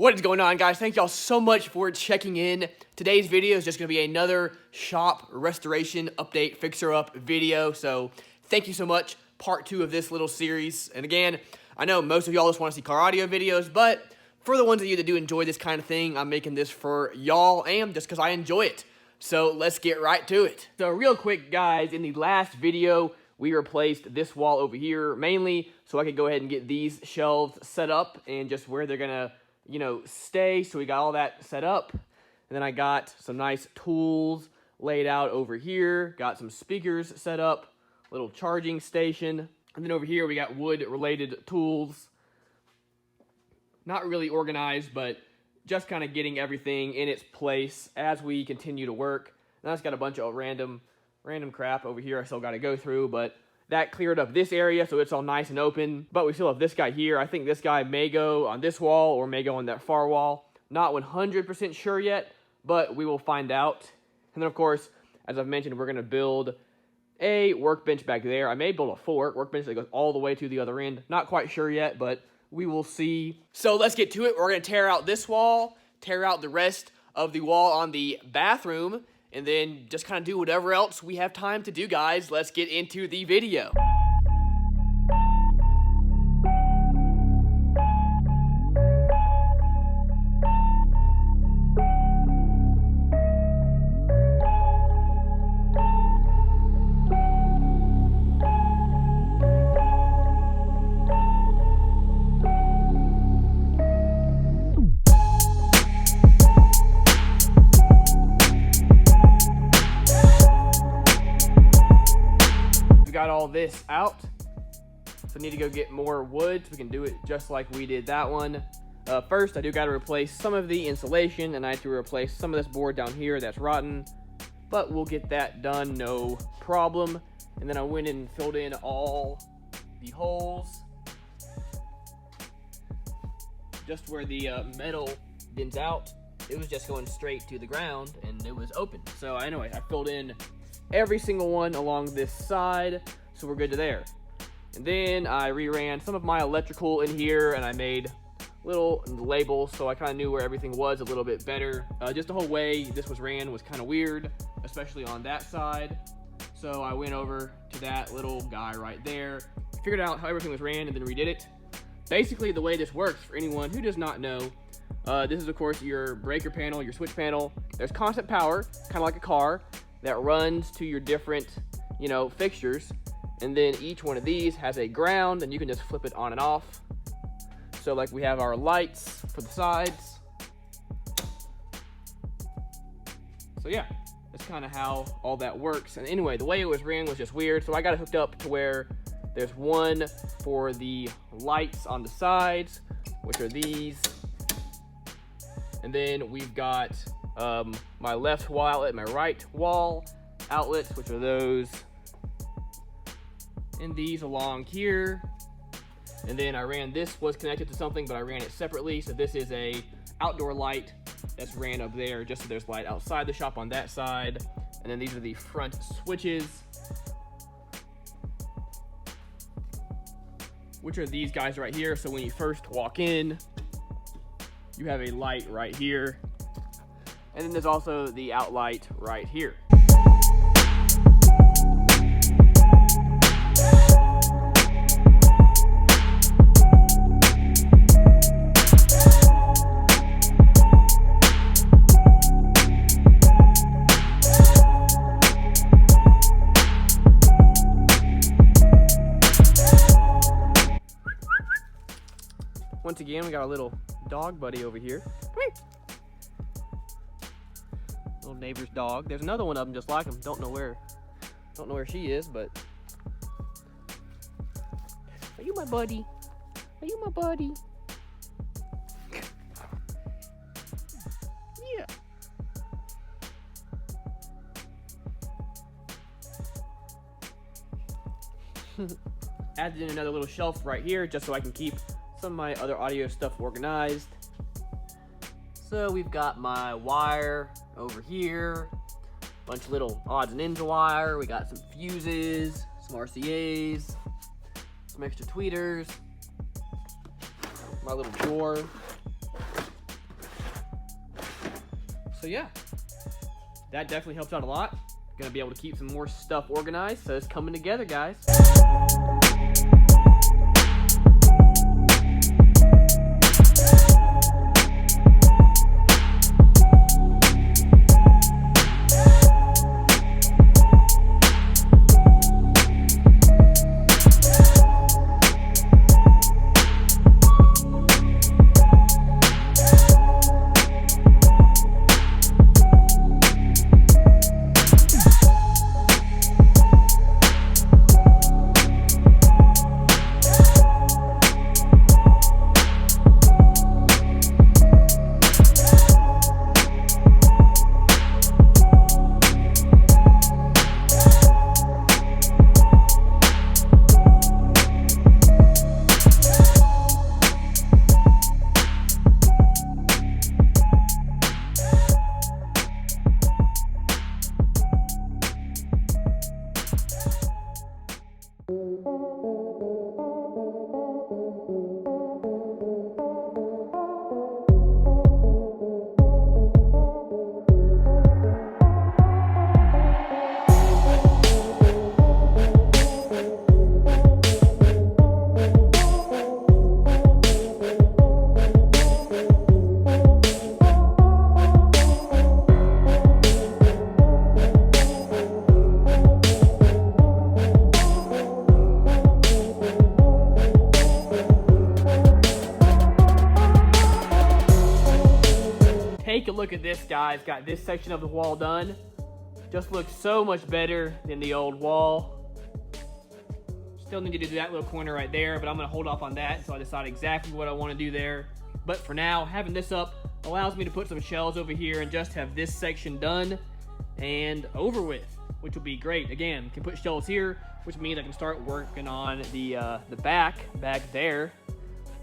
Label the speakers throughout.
Speaker 1: What is going on, guys? Thank y'all so much for checking in. Today's video is just going to be another shop restoration update fixer up video. So thank you so much. Part 2 of this little series. And again, I know most of y'all just want to see car audio videos, but for the ones of you that do enjoy this kind of thing, I'm making this for y'all and just because I enjoy it. So let's get right to it. So real quick, guys, in the last video, we replaced this wall over here mainly so I could go ahead and get these shelves set up and just where they're going to stay. So we got all that set up. And then I got some nice tools laid out over here. Got some speakers set up, little charging station. And then over here we got wood-related tools. Not really organized, but just kind of getting everything in its place as we continue to work. And I just got a bunch of random crap over here I still got to go through, but that cleared up this area, so it's all nice and open. But we still have this guy here. I think this guy may go on this wall or may go on that far wall. Not 100% sure yet, but we will find out. And then, of course, as I've mentioned, we're going to build a workbench back there. I may build a workbench that goes all the way to the other end. Not quite sure yet, but we will see. So let's get to it. We're going to tear out this wall, tear out the rest of the wall on the bathroom, and then just kind of do whatever else we have time to do, guys. Let's get into the video. Got all this out, so I need to go get more wood so we can do it just like we did that one. First, I do got to replace some of the insulation, and I have to replace some of this board down here that's rotten, but we'll get that done, no problem. And then I went and filled in all the holes, just where the metal bends out. It was just going straight to the ground, and it was open. So anyway, I filled in every single one along this side, so we're good to there. And then I reran some of my electrical in here, and I made little labels so I kind of knew where everything was a little bit better. Just the whole way this was ran was kind of weird, especially on that side. So I went over to that little guy right there, figured out how everything was ran, and then redid it. Basically, the way this works, for anyone who does not know, this is, of course, your breaker panel, your switch panel. There's constant power, kind of like a car, that runs to your different, fixtures. And then each one of these has a ground, and you can just flip it on and off. So like we have our lights for the sides. So yeah, that's kind of how all that works. And anyway, the way it was ran was just weird. So I got it hooked up to where there's one for the lights on the sides, which are these. And then we've got my left wall outlet, my right wall outlets, which are those, and these along here. And then I ran, this was connected to something, but I ran it separately. So this is a outdoor light that's ran up there, just so there's light outside the shop on that side. And then these are the front switches, which are these guys right here. So when you first walk in, you have a light right here. And then there's also the outlight right here. Once again, we got a little dog buddy over here. Come here. Little neighbor's dog. There's another one of them just like him. Don't know where she is, but are you my buddy? Are you my buddy? Yeah. Added in another little shelf right here just so I can keep some of my other audio stuff organized. So we've got my wire over here, bunch of little odds and ends of wire. We got some fuses, some RCAs, some extra tweeters, my little drawer. So yeah, that definitely helps out a lot. Gonna be able to keep some more stuff organized, so it's coming together, guys. Take a look at this, guys. Got this section of the wall done. Just looks so much better than the old wall. Still need to do that little corner right there, but I'm gonna hold off on that until I decide exactly what I want to do there. But for now, having this up allows me to put some shelves over here and just have this section done and over with, which will be great. Again, can put shelves here, which means I can start working on the back there.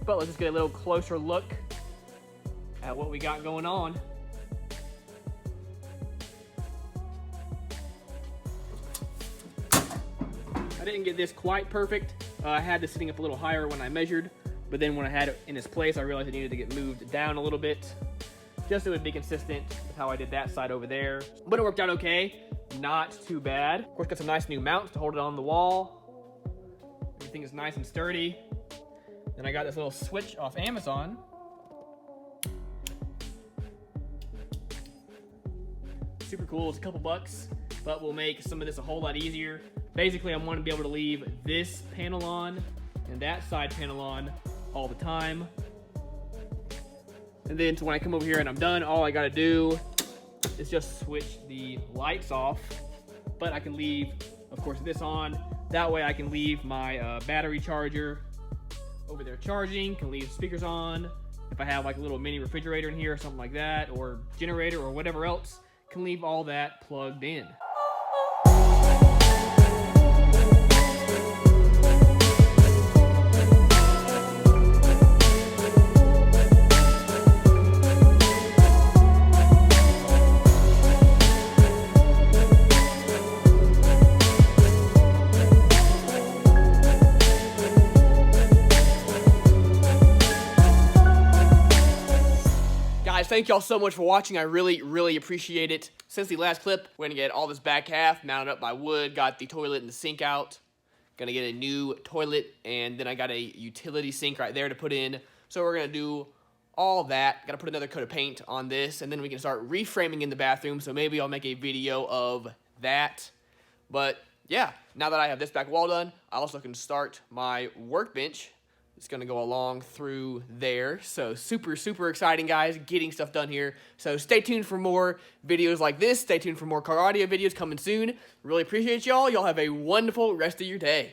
Speaker 1: But let's just get a little closer look at what we got going on. I didn't get this quite perfect. I had this sitting up a little higher when I measured, but then when I had it in its place, I realized it needed to get moved down a little bit, just so it would be consistent with how I did that side over there. But it worked out okay, not too bad. Of course, got some nice new mounts to hold it on the wall. Everything is nice and sturdy. Then I got this little switch off Amazon. Super cool, it's a couple bucks, but will make some of this a whole lot easier. Basically, I want to be able to leave this panel on and that side panel on all the time. And then so when I come over here and I'm done, all I gotta do is just switch the lights off. But I can leave, of course, this on. That way I can leave my battery charger over there charging, can leave speakers on. If I have like a little mini refrigerator in here or something like that, or generator or whatever else, can leave all that plugged in. Thank y'all so much for watching. I really appreciate it. Since the last clip, we're gonna get all this back half mounted up by wood, got the toilet and the sink out. Gonna get a new toilet, and then I got a utility sink right there to put in. So we're gonna do all that. Gotta put another coat of paint on this, and then we can start reframing in the bathroom. So maybe I'll make a video of that. But yeah, now that I have this back wall done, I also can start my workbench. It's gonna go along through there. So super exciting, guys, getting stuff done here. So stay tuned for more videos like this. Stay tuned for more car audio videos coming soon. Really appreciate y'all. Y'all have a wonderful rest of your day.